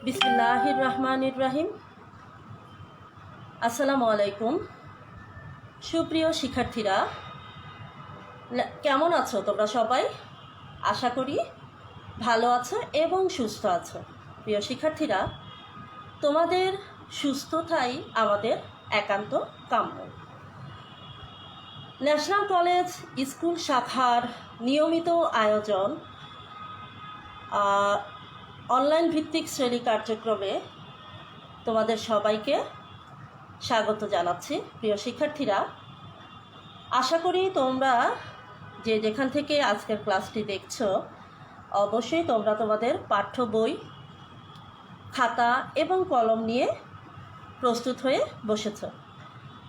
বিসমিল্লাহির রহমানির রহিম। আসসালামু আলাইকুম। সুপ্রিয় শিক্ষার্থীরা, কেমন আছো তোমরা সবাই? আশা করি ভালো আছো এবং সুস্থ আছো। প্রিয় শিক্ষার্থীরা, তোমাদের সুস্থতাই আমাদের একান্ত কাম্য। ন্যাশনাল কলেজ স্কুল শাখার নিয়মিত আয়োজন অনলাইন ভিত্তিক শ্রেণী কার্যক্রমে তোমাদের সবাইকে স্বাগত জানাচ্ছি। প্রিয় শিক্ষার্থীরা, আশা করি তোমরা যে যেখান থেকে আজকের ক্লাসটি দেখছো অবশ্যই তোমরা তোমাদের পাঠ্য বই, খাতা এবং কলম নিয়ে প্রস্তুত হয়ে বসেছ।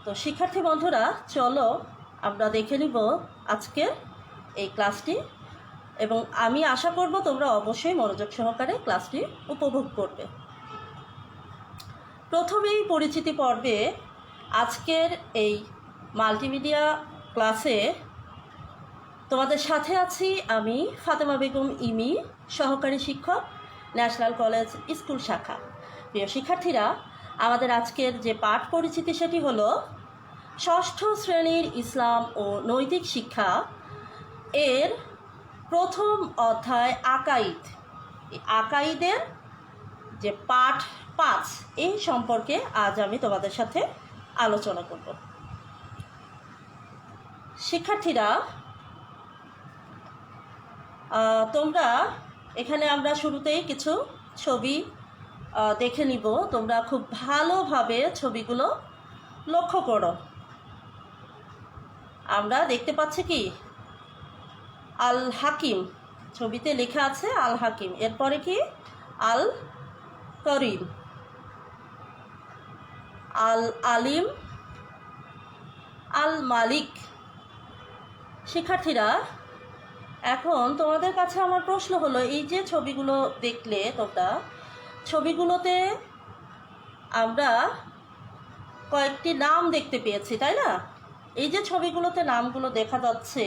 তো শিক্ষার্থী বন্ধুরা, চলো আমরা দেখে নিব আজকের এই ক্লাসটি, এবং আমি আশা করব তোমরা অবশ্যই মনোযোগ সহকারে ক্লাসটি উপভোগ করবে। প্রথমেই পরিচিতি পর্বে আজকের এই মাল্টিমিডিয়া ক্লাসে তোমাদের সাথে আছি আমি ফাতেমা বেগম ইমি, সহকারী শিক্ষক, ন্যাশনাল কলেজ স্কুল শাখা। প্রিয় শিক্ষার্থীরা, আমাদের আজকের যে পাঠ পরিচিতি সেটি হলো ষষ্ঠ শ্রেণীর ইসলাম ও নৈতিক শিক্ষা এর প্রথম অধ্যায় আকাইদ। আকাইদের যে পাঠ 5 এই সম্পর্কে আজ আমি তোমাদের সাথে আলোচনা করব। শিক্ষার্থীরা, তোমরা এখানে আমরা শুরুতেই কিছু ছবি দেখে নিব। তোমরা খুব ভালোভাবে ছবিগুলো লক্ষ্য করো। আমরা দেখতে পাচ্ছি কি আল হাকিম, ছবিতে লেখা আছে আল হাকিম, এরপরে কি আল করিম, আল আলিম, আল মালিক। শিক্ষার্থীরা, এখন তোমাদের কাছে আমার প্রশ্ন হলো, এই যে ছবিগুলো দেখলে তোমরা, ছবিগুলোতে আমরা কয়েকটি নাম দেখতে পেয়েছি, তাই না? এই যে ছবিগুলোতে নামগুলো দেখা যাচ্ছে,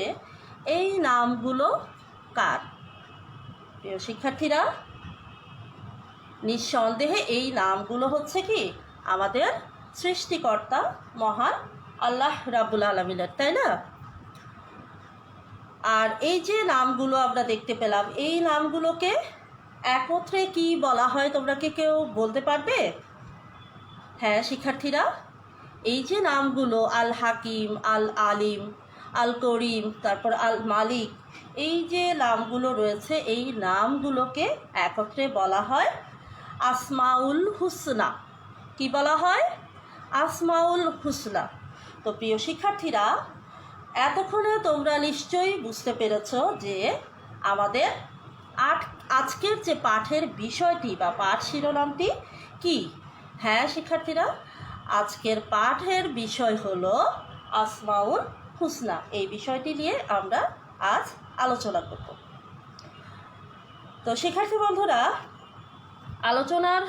এই নামগুলো কার? প্রিয় শিক্ষার্থীরা, নিঃসন্দেহে এই নামগুলো হচ্ছে কি আমাদের সৃষ্টিকর্তা মহান আল্লাহ রাব্বুল আলামিনের, তাই না? আর এই যে নামগুলো আমরা দেখতে পেলাম, এই নামগুলোকে একত্রে কি বলা হয় তোমরা কি কেউ বলতে পারবে? হ্যাঁ শিক্ষার্থীরা, এই যে নামগুলো আল হাকিম, আল আলিম, আল করিম, তারপর আল মালিক, এই যে নামগুলো রয়েছে, এই নামগুলোকে একত্রে বলা হয় আসমাউল হুসনা। কি বলা হয়? আসমাউল হুসনা। তো প্রিয় শিক্ষার্থীরা, এতক্ষণে তোমরা নিশ্চয়ই বুঝতে পেরেছ যে আমাদের আজকের যে পাঠের বিষয়টি বা পাঠ শিরোনামটি কি। হ্যাঁ শিক্ষার্থীরা, আজকের পাঠের বিষয় হলো আসমাউল হুসনা। এই বিষয়টি নিয়ে আমরা আজ আলোচনা করব। তো শিক্ষার্থী বন্ধুরা, আলোচনার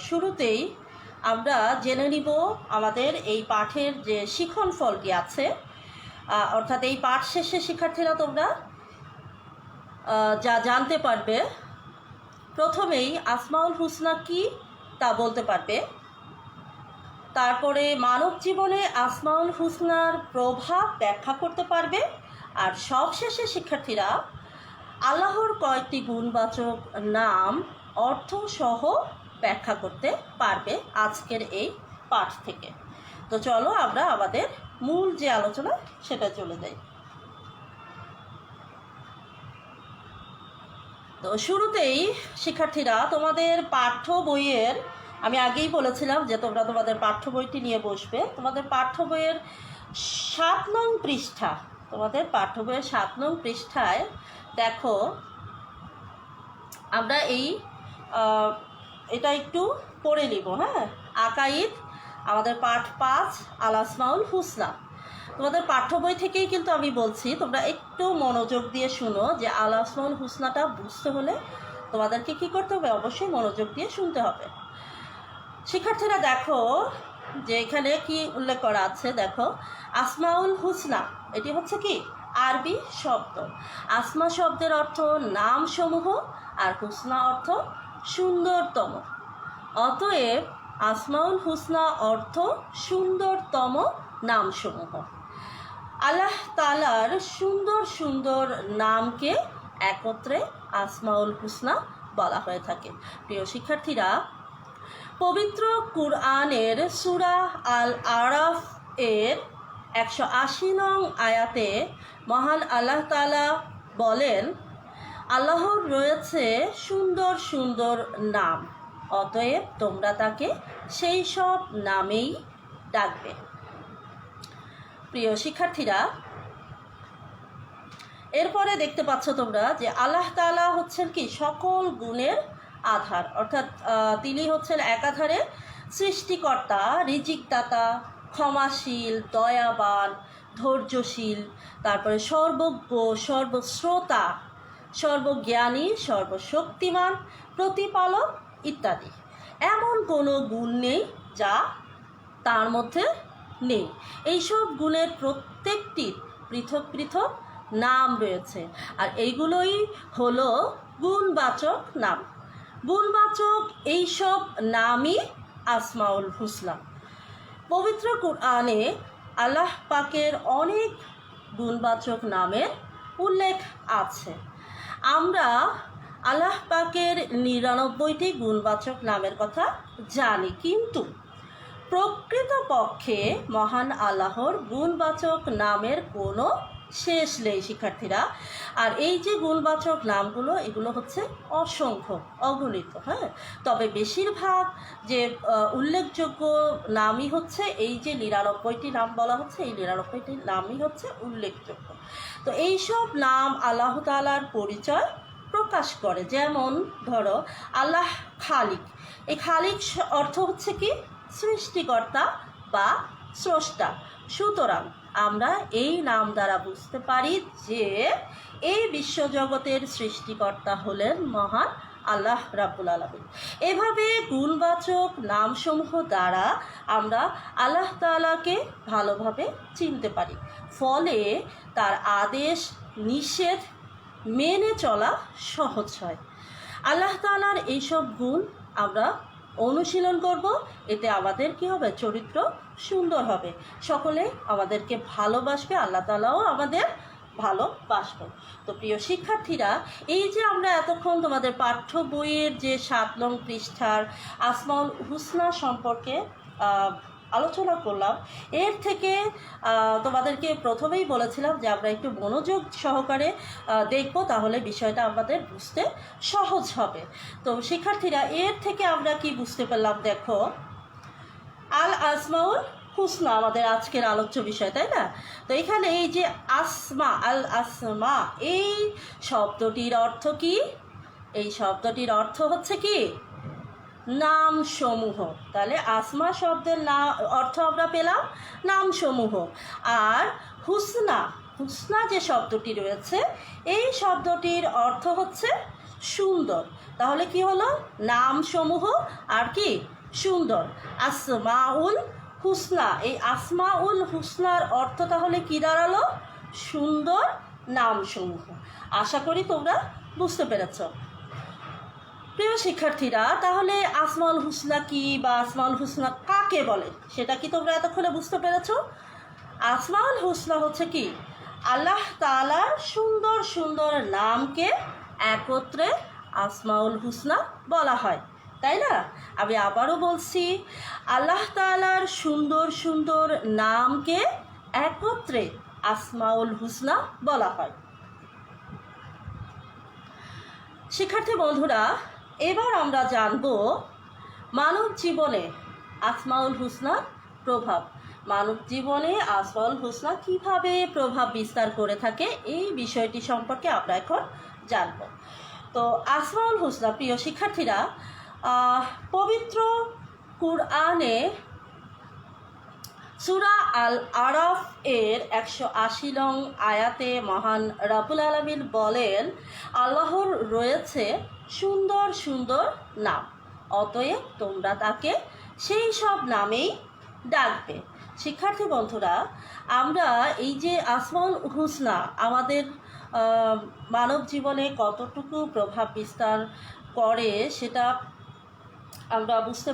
শুরুতেই আমরা জেনে নিব আমাদের এই পাঠের যে শিখন ফলটি আছে, অর্থাৎ এই পাঠ শেষে শিক্ষার্থীরা তোমরা যা জানতে পারবে। প্রথমেই আসমাউল হুসনা কি তা বলতে পারবে, তারপরে মানব জীবনে আসমাউল হুসনার প্রভাব ব্যাখ্যা করতে পারবে, আর সবশেষে শিক্ষার্থীরা আল্লাহর কয়েকটি গুণবাচক নাম অর্থসহ ব্যাখ্যা করতে পারবে আজকের এই পাঠ থেকে। তো চলো আমরা আমাদের মূল যে আলোচনা সেটা চলে যাই। তো শুরুতেই শিক্ষার্থীরা তোমাদের পাঠ্য বইয়ের, আমি আগেই বলেছিলাম যে তোমরা তোমাদের পাঠ্য বইটি নিয়ে বসবে। তোমাদের পাঠ্য বইয়ের 7 নং পৃষ্ঠা, তোমাদের পাঠ্য বইয়ের 7 নং পৃষ্ঠায় দেখো, আমরা এটা একটু পড়ে নিব। হ্যাঁ, আকাইদ আমাদের পাঠ 5 আল আসমাউল হুসনা। তোমাদের পাঠ্য বই থেকেই কিন্তু আমি বলছি, তোমরা একটু মনোযোগ দিয়ে শুনো যে আল আসমাউল হুসনাটা বুঝতে হলে তোমাদেরকে কি করতে হবে? অবশ্যই মনোযোগ দিয়ে শুনতে হবে। শিক্ষার্থীরা দেখো যে এখানে কি উল্লেখ করা আছে, দেখো আসমাউল হুসনা এটি হচ্ছে কি আরবি শব্দ। আসমা শব্দের অর্থ নাম সমূহ, আর হুসনা অর্থ সুন্দরতম। অতএব আসমাউল হুসনা অর্থ সুন্দরতম নামসমূহ। আল্লাহ তাআলার সুন্দর সুন্দর নামকে একত্রে আসমাউল হুসনা বলা হয়ে থাকে। প্রিয় শিক্ষার্থীরা, পবিত্র কুরআনের সূরা আল আরাফ এর 180 নং আয়াতে মহান আল্লাহ তাআলা বলেন, আল্লাহর রয়েছে সুন্দর সুন্দর নাম, অতএব তোমরা তাকে সেই সব নামেই ডাকবে। প্রিয় শিক্ষার্থীরা, এরপরে দেখতে পাচ্ছ তোমরা যে আল্লাহ তাআলা হচ্ছেন কি সকল গুণের আধার, অর্থাৎ তিনি হচ্ছেন একাধারে সৃষ্টিকর্তা, রিজিকদাতা, ক্ষমাশীল, দয়াবান, ধৈর্যশীল, তারপরে সর্বজ্ঞ, সর্বশ্রোতা, সর্বজ্ঞানী, সর্বশক্তিমান, প্রতিপালক ইত্যাদি। এমন কোনো গুণ নেই যা তার মধ্যে নেই। এইসব গুণের প্রত্যেকটির পৃথক পৃথক নাম রয়েছে, আর এইগুলোই হলো গুণবাচক নাম। গুণবাচক এইসব নামই আসমাউল হুসনা। পবিত্র কুরআনে আল্লাহ পাকের অনেক গুণবাচক নামের উল্লেখ আছে। আমরা আল্লাহ পাকের 99টি গুণবাচক নামের কথা জানি, কিন্তু প্রকৃতপক্ষে মহান আল্লাহর গুণবাচক নামের কোনো শেষ নেই শিক্ষার্থীরা। আর এই যে গুণবাচক নামগুলো, এগুলো হচ্ছে অসংখ্য, অগণিত। হ্যাঁ, তবে বেশিরভাগ যে উল্লেখযোগ্য নামই হচ্ছে এই যে 99টি নাম বলা হচ্ছে, এই 99টি নামই হচ্ছে উল্লেখযোগ্য। তো এইসব নাম আল্লাহ তাআলার পরিচয় প্রকাশ করে। যেমন ধরো আল্লাহ খালিক, এই খালিক অর্থ হচ্ছে কি সৃষ্টিকর্তা বা স্রষ্টা। সুতরাং আমরা এই নাম দ্বারা বুঝতে পারি যে এই বিশ্বজগতের সৃষ্টিকর্তা হলেন মহান আল্লাহ রাব্বুল আলামিন। এভাবে গুণবাচক নামসমূহ দ্বারা আমরা আল্লাহ তাআলাকে ভালোভাবে চিনতে পারি, ফলে তার আদেশ নিষেধ মেনে চলা সহজ হয়। আল্লাহ তাআলার এইসব গুণ আমরা অনুশীলন করব, এতে আমাদের কি হবে, চরিত্র সুন্দর হবে, সকলে আমাদেরকে ভালোবাসবে, আল্লাহ তাআলাও আমাদের ভালোবাসবে। তো প্রিয় শিক্ষার্থীরা, এই যে আমরা এতক্ষণ তোমাদের পাঠ্য বইয়ের যে 7 নং পৃষ্ঠার আসমাউল হুসনা সম্পর্কে আলোচনা করলাম, এর থেকে তোমাদেরকে প্রথমেই বলেছিলাম যে আমরা একটু মনোযোগ সহকারে দেখব, তাহলে বিষয়টা আমাদের বুঝতে সহজ হবে। তো শিক্ষার্থীরা, এর থেকে আমরা কি বুঝতে পারলাম, দেখো আল আসমাউল হুসনা আমাদের আজকের আলোচ্য বিষয়, তাই না? তো এখানে এই যে আসমা, আল আসমা, এই শব্দটির অর্থ কি? এই শব্দটির অর্থ হচ্ছে কি নাম সমূহ। তাহলে আসমা শব্দের অর্থ আমরা পেলাম নাম সমূহ। আর হুসনা, হুসনা যে শব্দটি রয়েছে, এই শব্দটির অর্থ হচ্ছে সুন্দর। তাহলে কি হলো, নাম সমূহ আর কি সুন্দর। আসমাউল হুসনা, এই আসমাউল হুসনার অর্থ তাহলে কি দাঁড়ালো, সুন্দর নাম সমূহ। আশা করি তোমরা বুঝতে পেরেছ। প্রিয় শিক্ষার্থীরা, তাহলে আসমাউল হুসনা কি বা আসমাউল হুসনা কাকে বলে সেটা কি তোমরা এতক্ষণে বুঝতে পেরেছ? আসমাউল হুসনা হচ্ছে কি আল্লাহ তাআলার সুন্দর সুন্দর নামকে একত্রে আসমাউল হুসনা বলা হয়, তাই না? আমি আবারও বলছি, আল্লাহ তাআলার সুন্দর সুন্দর নামকে একত্রে আসমাউল হুসনা বলা হয়। শিক্ষার্থী বন্ধুরা, এবার আমরা জানব মানব জীবনে আসমাউল হুসনার প্রভাব। মানব জীবনে আসমাউল হুসনা কীভাবে প্রভাব বিস্তার করে থাকে, এই বিষয়টি সম্পর্কে আমরা এখন জানব। তো আসমাউল হুসনা, প্রিয় শিক্ষার্থীরা, পবিত্র কুরআনে সূরা আল আরাফ এর 180 নং আয়াতে মহান রাব্বুল আলামিন বলেন, আল্লাহর রয়েছে সুন্দর সুন্দর নাম, অতএব তোমরা তাকে সেই সব নামেই ডাকবে। শিক্ষার্থী বন্ধুরা, আমরা এই যে আসমাউল হুসনা আমাদের মানব জীবনে কতটুকু প্রভাব বিস্তার করে সেটা আমরা বুঝতে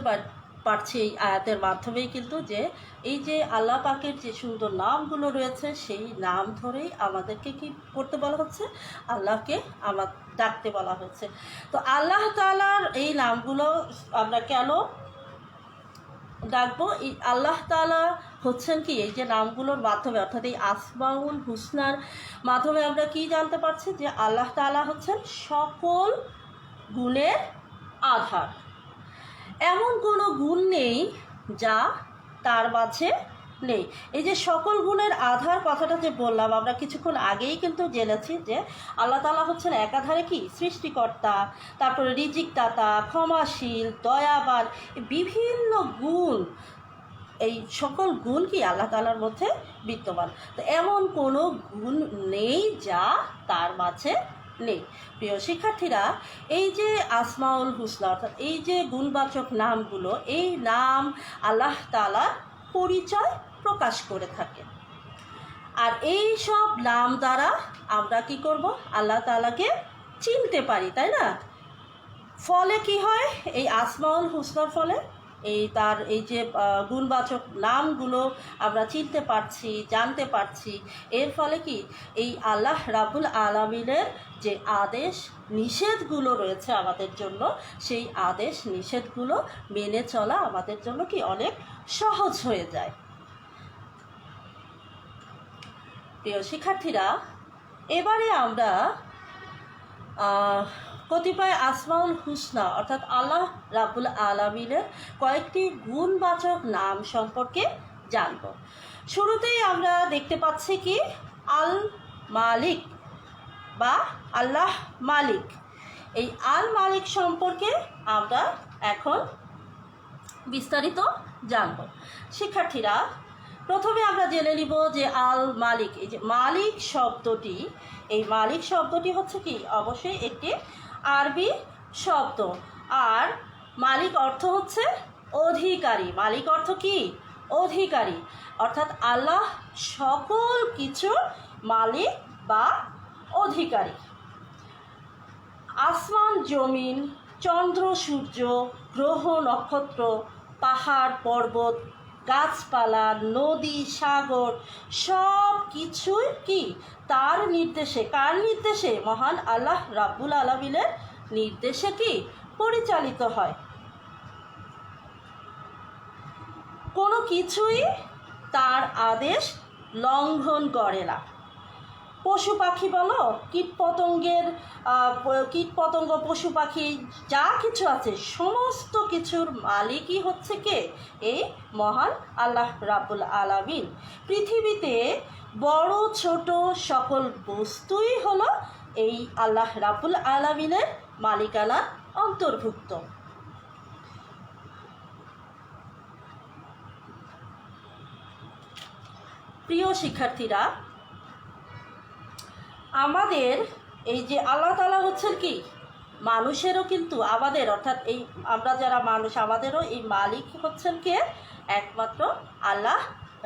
পারছি এই আয়াতের মাধ্যমেই, কিন্তু যে এই যে আল্লাহ পাকের যে সুন্দর নামগুলো রয়েছে সেই নাম ধরেই আমাদেরকে কি করতে বলা হচ্ছে, আল্লাহকে ডাকতে বলা হচ্ছে। তো আল্লাহ তাআলার এই নামগুলো আমরা কেন ডাকবো? এই আল্লাহ তাআলা হচ্ছেন কি, এই যে নামগুলোর মাধ্যমে অর্থাৎ এই আসমাউল হুসনার মাধ্যমে আমরা কি জানতে পারছি, যে আল্লাহ তাআলা হচ্ছেন সকল গুণের আধার। এমন কোনো গুণ নেই যা তার মাঝে নেই। এই যে সকল গুণের আধার কথাটা যে বললাম, আমরা কিছুক্ষণ আগেই কিন্তু জেনেছি যে আল্লাহ তাআলা হচ্ছেন একাধারে কি সৃষ্টিকর্তা, তারপরে রিজিকদাতা, ক্ষমাশীল, দয়াবান, বিভিন্ন গুণ, এই সকল গুণ কি আল্লাহ তাআলার মধ্যে বিদ্যমান। তো এমন কোনো গুণ নেই যা তার মাঝে নেই। প্রিয় শিক্ষার্থীরা, এই যে আসমাউল হুসনা অর্থাৎ এই যে গুণবাচক নামগুলো, এই নাম আল্লাহ তাআলার পরিচয় প্রকাশ করে থাকে। আর এই সব নাম দ্বারা আমরা কি করব, আল্লাহ তাআলাকে চিনতে পারি, তাই না? ফলে কি হয়, এই আসমাউল হুসনার ফলে তার এই যে গুণবাচক নামগুলো আমরা চিনতে পারছি, জানতে পারছি। এর ফলে কি এই আল্লাহ রাব্বুল আলামিনের যে আদেশ নিষেধগুলো রয়েছে আমাদের জন্য, সেই আদেশ নিষেধগুলো মেনে চলা আমাদের জন্য কি অনেক সহজ হয়ে যায়। প্রিয় শিক্ষার্থীরা, এবারে আমরা কতিপয় আসমাউল হুসনা অর্থাৎ আল্লাহ রাব্বুল আলামিনের কয়েকটি গুণবাচক নাম সম্পর্কে জানব। শুরুতেই আমরা দেখতে পাচ্ছি কি আল মালিক বা আল্লাহ মালিক। এই আল মালিক সম্পর্কে আমরা এখন বিস্তারিত জানব। শিক্ষার্থীরা, প্রথমে আমরা জেনে নিব যে আল মালিক, এই যে মালিক শব্দটি, এই মালিক শব্দটি হচ্ছে কি অবশ্যই একটি আরবি শব্দ। আর মালিক অর্থ হচ্ছে অধিকারী। মালিক অর্থ কি? অধিকারী। অর্থাৎ আল্লাহ সকল কিছুর মালিক বা অধিকারী। আসমান জমিন, চন্দ্র সূর্য, গ্রহ নক্ষত্র, পাহাড় পর্বত, গাছপালা, নদী সাগর সব কিছুই কি তার নির্দেশে, কার নির্দেশে? মহান আল্লাহ রাব্বুল আলামিনের নির্দেশে কি পরিচালিত হয়। কোনো কিছুই তার আদেশ লঙ্ঘন করে না। পশু পাখি বলো, কীটপতঙ্গ পশু পাখি যা কিছু আছে সমস্ত কিছুর মালিকই হচ্ছে কে? এই মহান আল্লাহ রাব্বুল আলামিন। পৃথিবীতে বড় ছোট সকল বস্তুই হলো এই আল্লাহ রাব্বুল আলামিনের মালিকানা অন্তর্ভুক্ত। প্রিয় শিক্ষার্থীরা, আমাদের এই যে আল্লাহ তাআলা হচ্ছেন কি মানুষেরও কিন্তু আমাদের অর্থাৎ এই আমরা যারা মানুষ আমাদেরও এই মালিক হচ্ছেন কে? একমাত্র আল্লাহ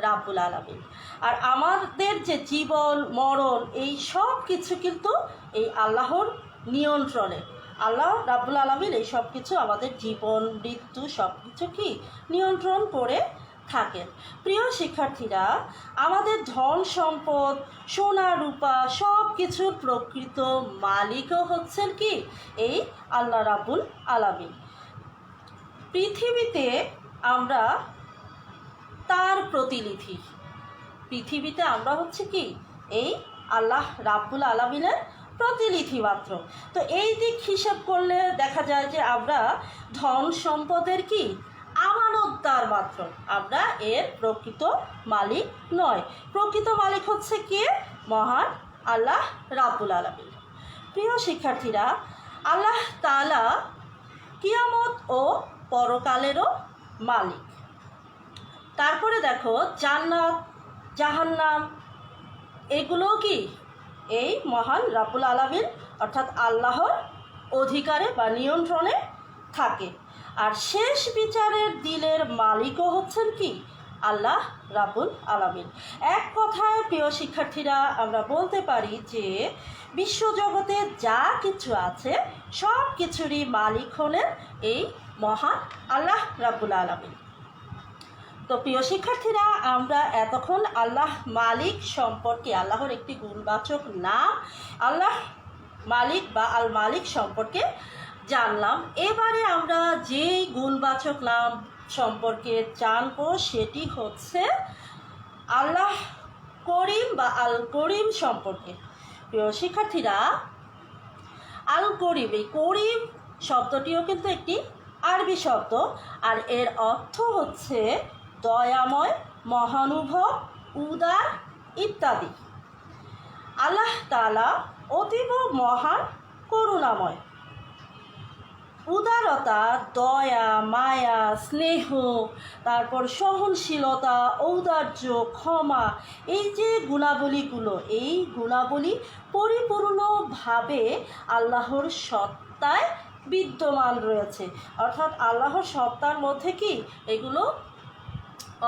রাব্বুল আলামিন। আর আমাদের যে জীবন মরণ এই সব কিছু কিন্তু এই আল্লাহর নিয়ন্ত্রণে। আল্লাহ রাব্বুল আলামিন এই সব কিছু আমাদের জীবন মৃত্যু সব কিছু কি নিয়ন্ত্রণ করে থাকেন। প্রিয় শিক্ষার্থীরা, আমাদের ধন সম্পদ সোনা রূপা সব কিছুর প্রকৃত মালিকও হচ্ছেন কি এই আল্লাহ রাব্বুল আলামিন। পৃথিবীতে আমরা তার প্রতিনিধি। পৃথিবীতে আমরা হচ্ছে কি এই আল্লাহ রাব্বুল আলামিনের প্রতিনিধি মাত্র। তো এই দিক হিসাব করলে দেখা যায় যে আমরা ধন সম্পদের কি আমানতদার মাত্র, আমরা এর প্রকৃত মালিক নয়। প্রকৃত মালিক হচ্ছে কে? মহান আল্লাহ রাব্বুল আলামিন। প্রিয় শিক্ষার্থীরা, আল্লাহ তাআলা কিয়ামত ও পরকালেরও মালিক। তারপরে দেখো জান্নাত জাহান্নাম এগুলো কি এই মহান রাব্বুল আলামিন অর্থাৎ আল্লাহর অধিকারে বা নিয়ন্ত্রণে থাকে। আর শেষ বিচারের দিনের মালিকও হচ্ছেন কি আল্লাহ রাব্বুল আলামিন। এক কথায় প্রিয় শিক্ষার্থীরা আমরা বলতে পারি যে বিশ্বজগতে যা কিছু আছে সব কিছুরই মালিক হলেন এই মহান আল্লাহ রাব্বুল আলামিন। তো প্রিয় শিক্ষার্থীরা আমরা এতক্ষণ আল্লাহ মালিক সম্পর্কে, আল্লাহর একটি গুণবাচক নাম আল্লাহ মালিক বা আল মালিক সম্পর্কে জানলাম। এবারে আমরা যেই গুণবাচক নাম সম্পর্কে জানবো সেটি হচ্ছে আল্লাহ করিম বা আল করিম সম্পর্কে। প্রিয় শিক্ষার্থীরা, আল করিম, এই করিম শব্দটিও কিন্তু একটি আরবি শব্দ, আর এর অর্থ হচ্ছে দয়াময়, মহানুভব, উদার ইত্যাদি। আল্লাহ তাআলা অতীব মহান, করুণাময়। উদারতা, দয়া, মায়া, স্নেহ, তারপর সহনশীলতা, ঔদার্য, ক্ষমা, এই যে গুণাবলীগুলো, এই গুণাবলী পরিপূর্ণভাবে আল্লাহর সত্তায় বিদ্যমান রয়েছে। অর্থাৎ আল্লাহর সত্তার মধ্যে কি এগুলো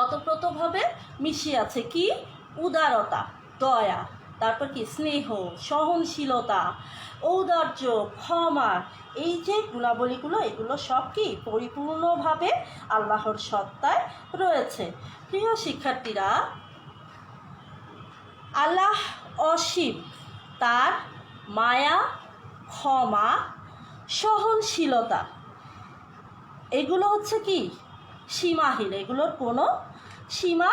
অতপ্রতভাবে মিশিয়ে আছে। কি? উদারতা, দয়া, তারপর কি স্নেহ, সহনশীলতা, ঔদার্য, ক্ষমা, এই যে গুণাবলীগুলো এগুলো সব কি পরিপূর্ণভাবে আল্লাহর সত্তায় রয়েছে। প্রিয় শিক্ষার্থীরা, আল্লাহ অসীম, তার মায়া, ক্ষমা, সহনশীলতা এগুলো হচ্ছে কি সীমাহীন, এগুলোর কোনো সীমা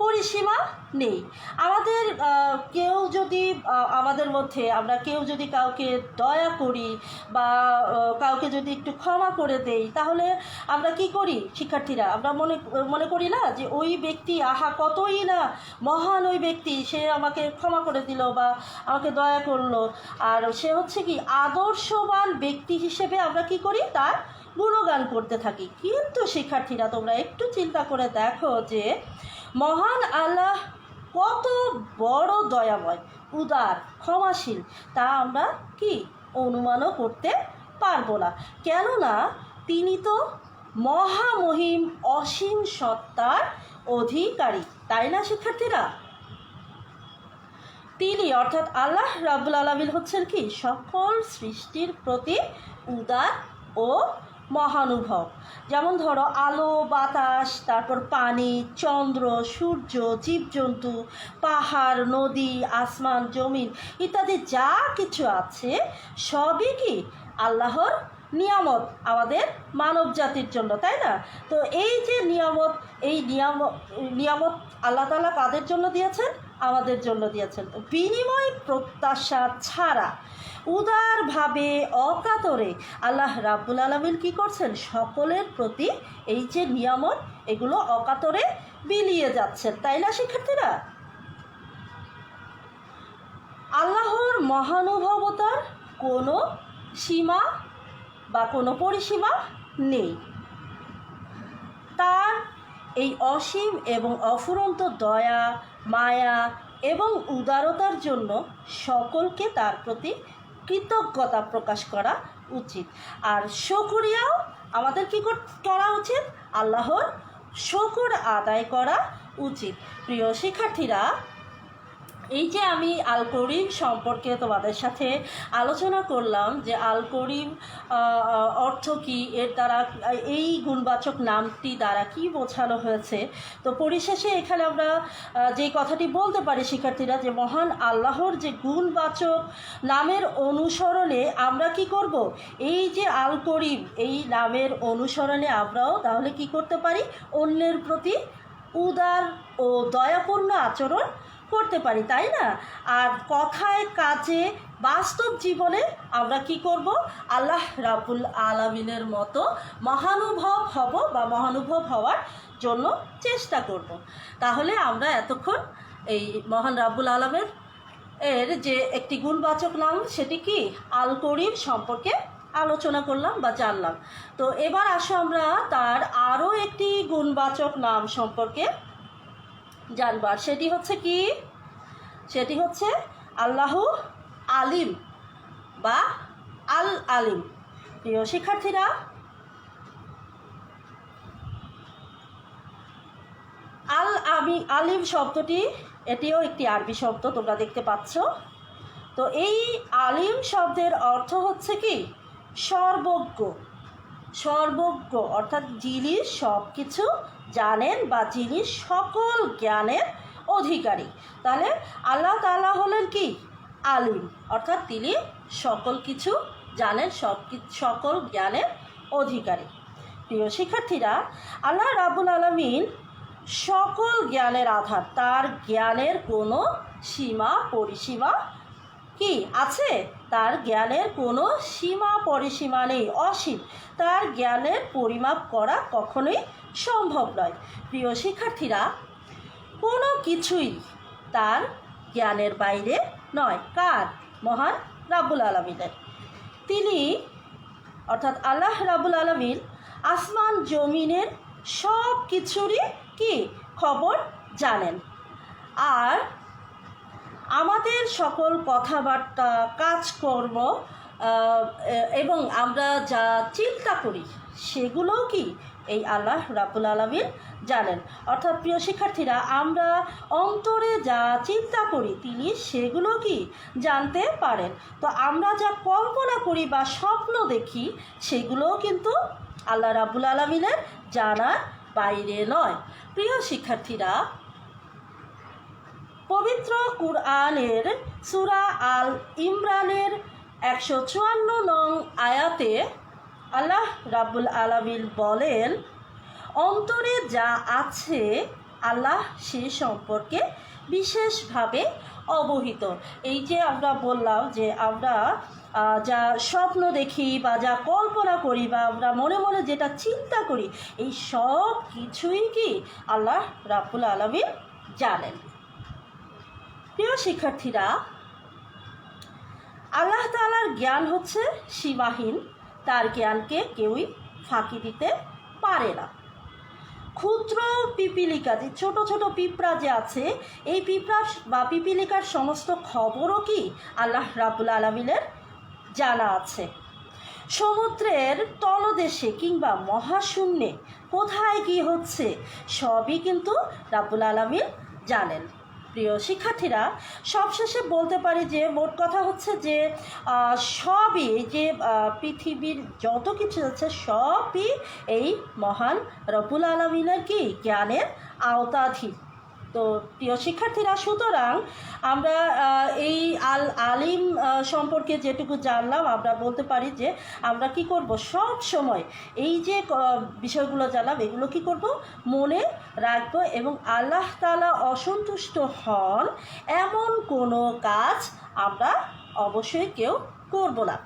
পরিসীমা নেই। আমাদের কেউ যদি আমাদের মধ্যে আমরা কেউ যদি কাউকে দয়া করি বা কাউকে যদি একটু ক্ষমা করে দেই, তাহলে আমরা কি করি শিক্ষার্থীরা? আমরা মনে করি না যে ওই ব্যক্তি আহা কতই না মহান ওই ব্যক্তি, সে আমাকে ক্ষমা করে দিল বা আমাকে দয়া করলো, আর সে হচ্ছে কি আদর্শবান ব্যক্তি হিসেবে আমরা কি করি তার গুণগান করতে থাকি। কিন্তু শিক্ষার্থীরা, তোমরা একটু চিন্তা করে দেখো যে মহান আল্লাহ কত বড় দয়াময়, উদার, ক্ষমাশীল, তা আমরা কি অনুমানও করতে পারবো না। কেননা তিনি তো মহামহিম, অসীম সত্তার অধিকারী, তাই না শিক্ষার্থীরা? তিনি অর্থাৎ আল্লাহ রাব্বুল আলামিন হচ্ছেন কি সকল সৃষ্টির প্রতি উদার ও মহানুভব। যেমন ধরো আলো, বাতাস, তারপর পানি, চন্দ্র, সূর্য, জীবজন্তু, পাহাড়, নদী, আসমান, জমিন ইত্যাদি যা কিছু আছে সবই কি আল্লাহর নিয়ামত আমাদের মানব জাতির জন্য, তাই না? তো এই যে নিয়ামত, এই নিয়ামত আল্লাহ তাআলা কাদের জন্য দিয়েছেন? আমাদের জন্য দিয়েছেন। বিনিময় প্রত্যাশা ছাড়া উদারভাবে, অকাতরে আল্লাহ রাব্বুল আলামিন কি করছেন? সকলের প্রতি এই যে নিয়ামত এগুলো অকাতরে বিলিয়ে যাচ্ছেন, তাই না শিক্ষার্থীরা? আল্লাহর মহানুভবতার কোনো সীমা বা কোনো পরিসীমা নেই। তার এই অসীম এবং অফুরন্ত দয়া, মায়া এবং উদারতার জন্য সকলকে তার প্রতি কৃতজ্ঞতা প্রকাশ করা উচিত। আর শুকরিয়াও আমাদের কি করা উচিত? আল্লাহর শুকর আদায় করা উচিত। প্রিয় শিক্ষার্থীরা, এই যে আমি আল করিম সম্পর্কে তোমাদের সাথে আলোচনা করলাম যে আল করিম অর্থ কী, এর দ্বারা এই গুণবাচক নামটি দ্বারা কি বোঝানো হয়েছে, তো পরিশেষে এখানে আমরা যে কথাটি বলতে পারি শিক্ষার্থীরা, যে মহান আল্লাহর যে গুণবাচক নামের অনুসরণে আমরা কি করব? এই যে আল করিম এই নামের অনুসরণে আমরাও তাহলে কি করতে পারি? অন্যের প্রতি উদার ও দয়াপূর্ণ আচরণ করতে পারি, তাই না? আর কথায়, কাজে, বাস্তব জীবনে আমরা কি করব? আল্লাহ রাব্বুল আলামিনের মতো মহানুভব হব বা মহানুভব হওয়ার জন্য চেষ্টা করব। তাহলে আমরা এতক্ষণ এই মহান রাব্বুল আলামিন এর যে একটি গুণবাচক নাম সেটি কি আল করিম সম্পর্কে আলোচনা করলাম বা জানলাম। তো এবার আসো আমরা তার আরও একটি গুণবাচক নাম সম্পর্কে জানবার। সেটি হচ্ছে কি? সেটি হচ্ছে আল্লাহু আলিম বা আল আলিম। প্রিয় শিক্ষার্থীরা, আলিম শব্দটি এটিও একটি আরবি শব্দ, তোমরা দেখতে পাচ্ছ। তো এই আলিম শব্দের অর্থ হচ্ছে কি সর্বজ্ঞ। সর্বজ্ঞ অর্থাৎ যিনি সব কিছু জানেন বা যিনি সকল জ্ঞানের অধিকারী। তাহলে আল্লাহ তাআলা হলেন কি আলিম, অর্থাৎ তিনি সকল কিছু জানেন, সকল জ্ঞানের অধিকারী। প্রিয় শিক্ষার্থীরা, আল্লাহ রাব্বুল আলামিন সকল জ্ঞানের আধার। তার জ্ঞানের কোনো সীমা পরিসীমা কি আছে? তার জ্ঞানের কোনো সীমা পরিসীমা নেই, অসীম। তার জ্ঞানের পরিমাপ করা কখনোই সম্ভব নয়। প্রিয় শিক্ষার্থীরা, কোনো কিছুই তার জ্ঞানের বাইরে নয়। কার? মহান রাব্বুল আলামিনের। তিনি অর্থাৎ আল্লাহ রাব্বুল আলামিন আসমান জমিনের সব কিছুরই কি খবর জানেন। আর আমাদের সকল কথাবার্তা, কাজকর্ম এবং আমরা যা চিন্তা করি সেগুলোও কি এই আল্লাহ রাব্বুল আলামিন জানেন। অর্থাৎ প্রিয় শিক্ষার্থীরা, আমরা অন্তরে যা চিন্তা করি তিনি সেগুলো কি জানতে পারেন। তো আমরা যা কল্পনা করি বা স্বপ্ন দেখি সেগুলোও কিন্তু আল্লাহ রাব্বুল আলামিনের জানার বাইরে নয়। প্রিয় শিক্ষার্থীরা, পবিত্র কুরআনের সূরা আল ইমরানের 154 নং আয়াতে আল্লাহ রাব্বুল আলামিন বলেন, অন্তরে যা আছে আল্লাহ সে সম্পর্কে বিশেষভাবে অবহিত। এই যে আমরা বললাম যে আমরা যা স্বপ্ন দেখি বা যা কল্পনা করি বা আমরা মনে মনে যেটা চিন্তা করি, এই সব কিছুই কি আল্লাহ রাব্বুল আলামিন জানেন। প্রিয় শিক্ষার্থীরা, আল্লাহ তাআলার জ্ঞান হচ্ছে সীমাহীন। তার জ্ঞানকে কেউই ফাঁকি দিতে পারে না। ক্ষুদ্র পিপিলিকা, যে ছোট ছোট পিঁপড়া যে আছে, এই পিঁপড়া বা পিপিলিকার সমস্ত খবরও কি আল্লাহ রাব্বুল আলামিনের জানা আছে। সমুদ্রের তলদেশে কিংবা মহাশূন্যে কোথায় কি হচ্ছে সবই কিন্তু রাব্বুল আলামিন জানেন। প্রিয় শিক্ষার্থীরা, সবশেষে বলতে পারি যে মোট কথা হচ্ছে যে সবই যে পৃথিবীর যত কিছু আছে সবই এই মহান রব্বুল আলামিনের কি জ্ঞানের আওতাধীন। তো প্রিয় শিক্ষার্থীরা, সুতরাং আমরা এই আলিম সম্পর্কে যেটুকু জানলাম, আমরা বলতে পারি যে আমরা কি করব, সব সময় এই যে বিষয়গুলো জানলাম এগুলো কি করব, মনে রাখবো এবং আল্লাহ তাআলা অসন্তুষ্ট হন এমন কোনো কাজ আমরা অবশ্যই কেউ করব না।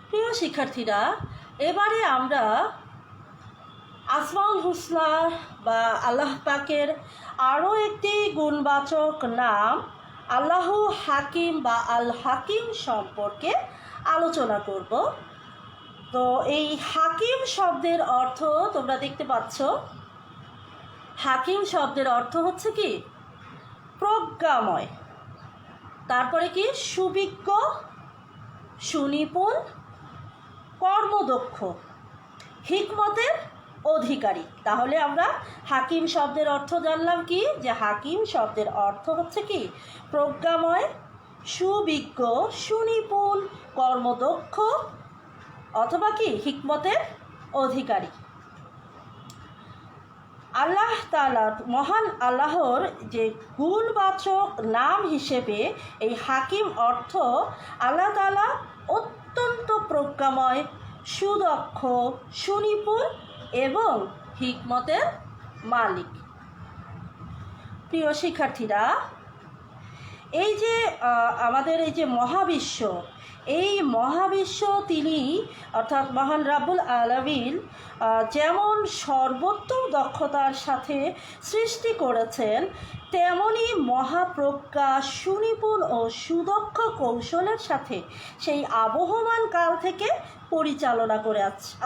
প্রিয় শিক্ষার্থীরা, এবারে আমরা আসমাউল হুসনা বা আল্লাহ পাকের আরও একটি গুণবাচক নাম আল্লাহ হাকিম বা আল হাকিম সম্পর্কে আলোচনা করব। তো এই হাকিম শব্দের অর্থ তোমরা দেখতে পাচ্ছ। হাকিম শব্দের অর্থ হচ্ছে কি প্রজ্ঞাময়, তারপরে কি সুবিজ্ঞ, সুনিপুণ, কর্মদক্ষ, হিকমতের অধিকারী। তাহলে আমরা হাকিম শব্দের অর্থ জানলাম কি, যে হাকিম শব্দের অর্থ হচ্ছে কি প্রজ্ঞাময়, সুবিজ্ঞ, সুনিপুণ, কর্মদক্ষ অথবা কি হিকমতের অধিকারী। আল্লাহ তাআলা মহান আল্লাহর যে গুণবাচক নাম হিসেবে এই হাকিম অর্থ, আল্লাহ তাআলা অত্যন্ত প্রজ্ঞাময়, সুদক্ষ, সুনিপুণ এবং হিকমতের মালিক। প্রিয় শিক্ষার্থীরা, এই যে আমাদের এই যে মহাবিশ্ব, এই মহাবিশ্ব তিনি অর্থাৎ মহান রাব্বুল আলামিন যেমন সর্বোত্তম দক্ষতার সাথে সৃষ্টি করেছেন, তেমনি মহাপ্রজ্ঞা, সুনিপুণ ও সুদক্ষ কৌশলের সাথে সেই আবহমান কাল থেকে পরিচালনা করে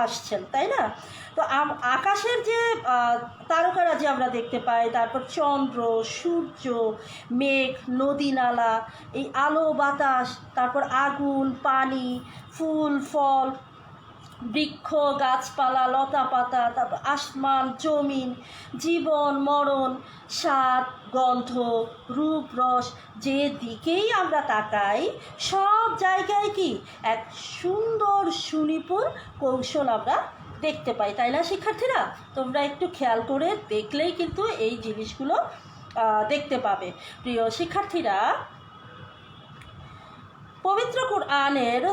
আসছেন, তাই না? তো আকাশের যে তারকারা যে আমরা দেখতে পাই, তারপর চন্দ্র, সূর্য, মেঘ, নদী নালা, এই আলো বাতাস, তারপর আগুন, পানি, ফুল ফল, বৃক্ষ, গাছপালা, লতা পাতা, তারপর আসমান, জমিন, জীবন, মরণ, স্বাদ, গন্ধ, রূপ, রস, যে দিকেই আমরা তাকাই সব জায়গায় কি এক সুন্দর সুনিপুণ কৌশল আমরা দেখতে পাই, তাই না শিক্ষার্থীরা? তোমরা একটু খেয়াল করে দেখলেই কিন্তু এই জিনিসগুলো দেখতে পাবে। প্রিয় শিক্ষার্থীরা, পবিত্র কুরআনের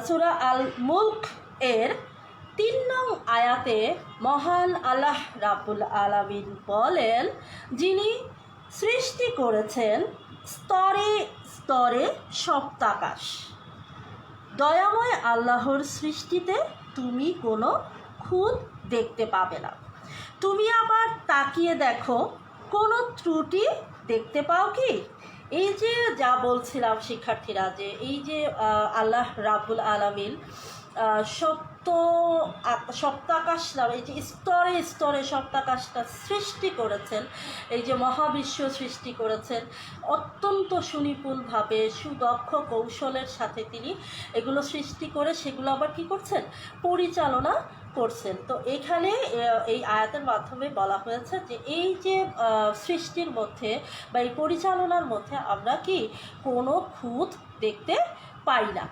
সূরা আল মুলক এর 3 নং আয়াতে মহান আল্লাহ রাব্বুল আলামিন বলেন, যিনি সৃষ্টি করেছেন স্তরে স্তরে সপ্তাকাশ, দয়াময় আল্লাহর সৃষ্টিতে তুমি কোনো খুঁত দেখতে পাবে না। তুমি আবার তাকিয়ে দেখো, কোনো ত্রুটি দেখতে পাও কি? এই যে যা বলছিলাম শিক্ষার্থীরা, যে এই যে আল্লাহ রাব্বুল আলামিন সপ্তাকাশ নামে এই যে স্তরে স্তরে সপ্তাকাশটা সৃষ্টি করেছেন, এই যে মহাবিশ্ব সৃষ্টি করেছেন অত্যন্ত সুনিপুণভাবে, সুদক্ষ কৌশলের সাথে তিনি এগুলো সৃষ্টি করে সেগুলো আবার কী করছেন? পরিচালনা করছেন। তো এখানে এই আয়াতের মাধ্যমে বলা হয়েছে যে এই যে সৃষ্টির মধ্যে বা এই পরিচালনার মধ্যে আমরা কি কোনো খুঁত দেখতে পাই না।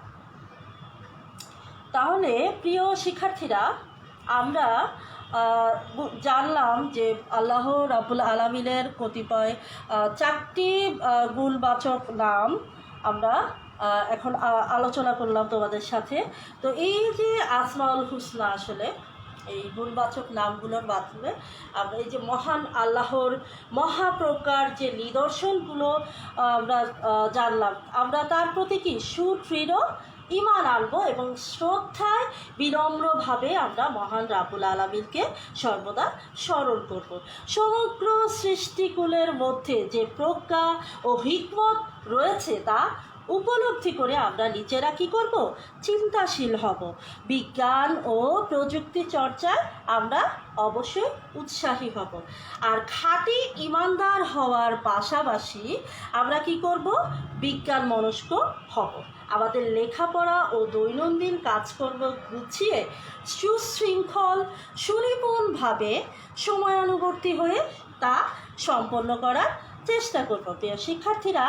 তাহলে প্রিয় শিক্ষার্থীরা, আমরা জানলাম যে আল্লাহ রাব্বুল আলামিনের কতিপয় 4টি গুণবাচক নাম আমরা এখন আলোচনা করলাম তোমাদের সাথে। তো এই যে আসমাউল হুসনা, আসলে এই গুণবাচক নামগুলোর মাধ্যমে আমরা এই যে মহান আল্লাহর মহাপ্রকার যে নিদর্শনগুলো আমরা জানলাম, আমরা তার প্রতি কি সুদৃঢ় ঈমান আনবো এবং শ্রদ্ধায় বিনম্রভাবে আমরা মহান রাব্বুল আলামিনকে সর্বদা স্মরণ করব। সমগ্র সৃষ্টিকুলের মধ্যে যে প্রজ্ঞা ও হিকমত রয়েছে তা উপলব্ধি করে আমরা নিজেরা কী করব? চিন্তাশীল হব। বিজ্ঞান ও প্রযুক্তি চর্চায় আমরা অবশ্যই উৎসাহী হব। আর খাঁটি ইমানদার হওয়ার পাশাপাশি আমরা কি করব? বিজ্ঞান মনস্ক হব। আমাদের লেখাপড়া ও দৈনন্দিন কাজকর্ম গুছিয়ে সুশৃঙ্খল সুনিপুণভাবে সময়ানুবর্তী হয়ে তা সম্পন্ন করার চেষ্টা করবো। প্রিয় শিক্ষার্থীরা,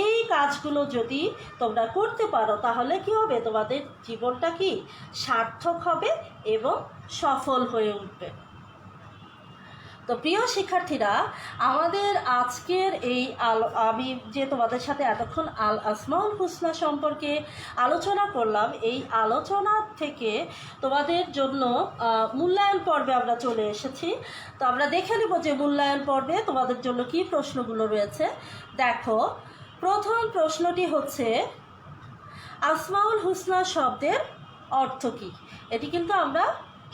এই কাজগুলো যদি তোমরা করতে পারো তাহলে কি হবে? তোমাদের জীবনটা কি সার্থক হবে এবং সফল হয়ে উঠবে। তো প্রিয় শিক্ষার্থীরা, আমাদের আজকের এই আমি যে তোমাদের সাথে এতক্ষণ আল আসমাউল হুসনা সম্পর্কে আলোচনা করলাম, এই আলোচনা থেকে তোমাদের জন্য মূল্যায়ন পর্বে আমরা চলে এসেছি। তো আমরা দেখে নেব যে মূল্যায়ন পর্বে তোমাদের জন্য কি প্রশ্নগুলো রয়েছে। দেখো, প্রথম প্রশ্নটি হচ্ছে আসমাউল হুসনা শব্দের অর্থ কী? এটি কিন্তু আমরা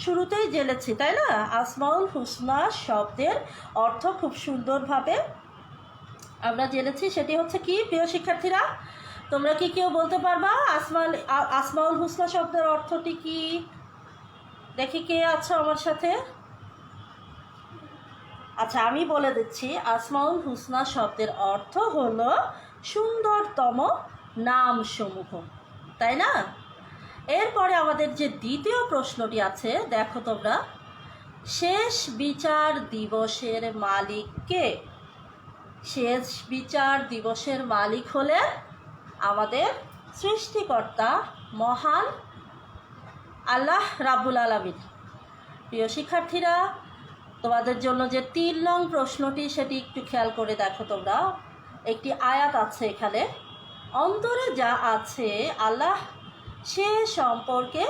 শুরুতেই জেনেছি, তাই না? আসমাউল হুসনা শব্দের অর্থ খুব সুন্দরভাবে আমরা জেনেছি। সেটি হচ্ছে কি প্রিয় শিক্ষার্থীরা? তোমরা কি কেউ বলতে পারবা আসমাউল হুসনা শব্দের অর্থটি কি? দেখি কে আছো আমার সাথে। আচ্ছা, আমি বলে দিচ্ছি। আসমাউল হুসনা শব্দের অর্থ হলো সুন্দরতম নামসমূহ, তাই না? এরপরে আমাদের যে দ্বিতীয় প্রশ্নটি আছে, দেখো তোমরা, শেষ বিচার দিবসের মালিক কে? শেষ বিচার দিবসের মালিক হলেন আমাদের সৃষ্টিকর্তা মহান আল্লাহ রাব্বুল আলামিন। প্রিয় শিক্ষার্থীরা, তোমাদের জন্য যে 3 নং প্রশ্নটি সেটি একটু খেয়াল করে দেখো তোমরা। একটি আয়াত আছে এখানে, অন্তরে যা আছে আল্লাহ সে সম্পর্কে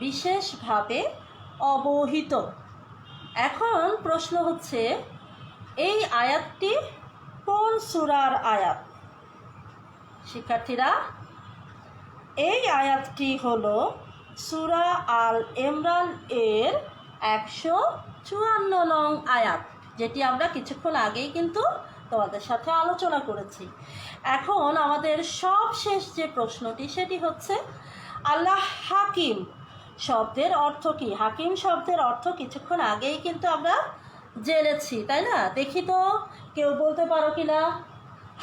বিশেষভাবে অবহিত। এখন প্রশ্ন হচ্ছে, এই আয়াতটি কোন সূরার আয়াত? শিক্ষার্থীরা, এই আয়াতটি হলো সূরা আল ইমরান এর 154 নং আয়াত, যেটি আমরা কিছুক্ষণ আগেই কিন্তু তোমাদের সাথে আলোচনা করেছি। এখন আমাদের সবশেষ যে প্রশ্নটি সেটি হচ্ছে, আল্লাহ হাকিম শব্দের অর্থ কী? হাকিম শব্দের অর্থ কিছুক্ষণ আগেই কিন্তু আমরা জেনেছি, তাই না? দেখি তো কেউ বলতে পারো কি না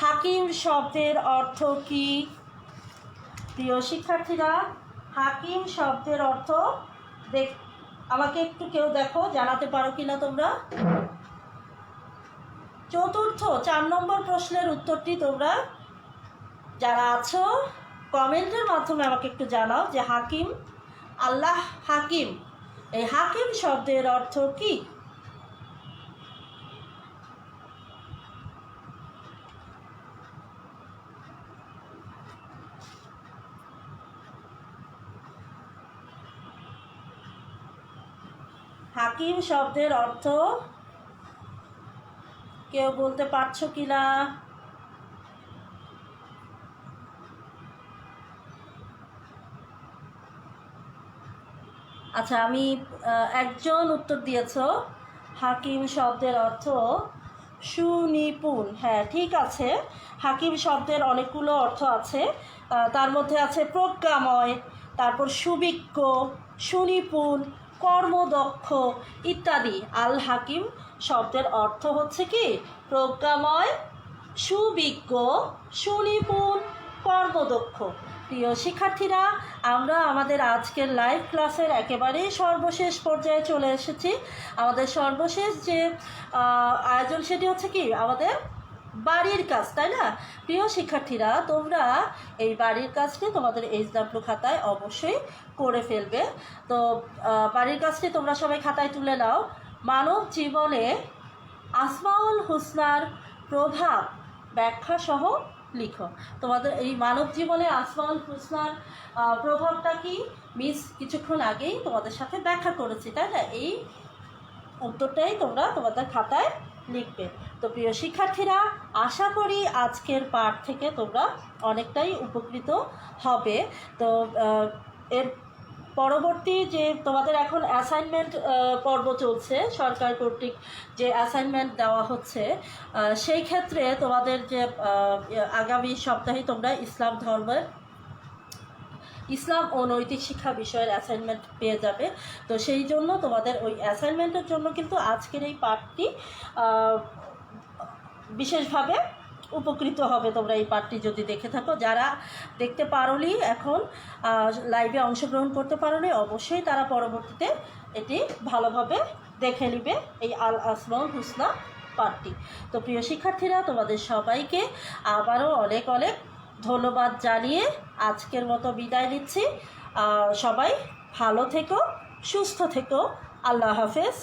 হাকিম শব্দের অর্থ কী? প্রিয় শিক্ষার্থীরা, হাকিম শব্দের অর্থ দেখ, আমাকে একটু কেউ দেখো জানাতে পারো কিনা তোমরা। চতুর্থ 4 নম্বর প্রশ্নের উত্তরটি তোমরা যারা আছো কমেন্টের মাধ্যমে আমাকে একটু জানাও যে হাকিম, আল্লাহ হাকিম, এই হাকিম শব্দের অর্থ কি? হাকিম শব্দের অর্থ কেউ বলতে পারছো কিনা? আচ্ছা, আমি একজন উত্তর দিয়েছ, হাকিম শব্দের অর্থ সুনিপুণ। হ্যাঁ, ঠিক আছে। হাকিম শব্দের অনেকগুলো অর্থ আছে, তার মধ্যে আছে প্রজ্ঞাময়, তারপর সুবিজ্ঞ, সুনিপুণ, কর্মদক্ষ ইত্যাদি। আল হাকিম শব্দের অর্থ হচ্ছে কি? প্রজ্ঞাময়, সুবিজ্ঞ, সুনিপুণ, কর্মদক্ষ। প্রিয় শিক্ষার্থীরা, আমরা আমাদের আজকের লাইভ ক্লাসের একেবারেই সর্বশেষ পর্যায়ে চলে এসেছি। আমাদের সর্বশেষ যে আয়োজন সেটি হচ্ছে কি? আমাদের বাড়ির কাজ, তাই না? প্রিয় শিক্ষার্থীরা, তোমরা এই বাড়ির কাজটি তোমাদের HW খাতায় অবশ্যই করে ফেলবে। তো বাড়ির কাজটি তোমরা সবাই খাতায় তুলে নাও। মানব জীবনে আসমাউল হুসনার প্রভাব ব্যাখ্যা সহ লিখো। তোমাদের এই মানব জীবনে আসমাউল হুসনার প্রভাবটা কি মিস কিছুক্ষণ আগেই তোমাদের সাথে ব্যাখ্যা করেছি, তাই না? এই উত্তরটাই তোমরা তোমাদের খাতায় লিখবে। তো প্রিয় শিক্ষার্থীরা, আশা করি আজকের পাঠ থেকে তোমরা অনেকটাই উপকৃত হবে। তো এর পরবর্তী যে তোমাদের এখন অ্যাসাইনমেন্ট পর্ব চলছে, সরকার কর্তৃক যে অ্যাসাইনমেন্ট দেওয়া হচ্ছে, সেই ক্ষেত্রে তোমাদের যে আগামী সপ্তাহে তোমরা ইসলাম ও নৈতিক শিক্ষা বিষয়ের অ্যাসাইনমেন্ট পেয়ে যাবে। তো সেই জন্য তোমাদের ওই অ্যাসাইনমেন্টের জন্য কিন্তু আজকের এই পাঠটি বিশেষভাবে উপকৃত হবে তোমরা এই পাঠটি যদি দেখে থাকো। যারা দেখতে পারোনি, এখন লাইভে অংশগ্রহণ করতে পারোনি, অবশ্যই তারা পরবর্তীতে এটি ভালোভাবে দেখে নিবে, এই আল আসমাউল হুসনা পাঠটি। তো প্রিয় শিক্ষার্থীরা, তোমাদের সবাইকে আবারও অনেক অনেক ধন্যবাদ জানিয়ে আজকের মতো বিদায় নিচ্ছি। সবাই ভালো থেকো, সুস্থ থেকো। আল্লাহ হাফেজ।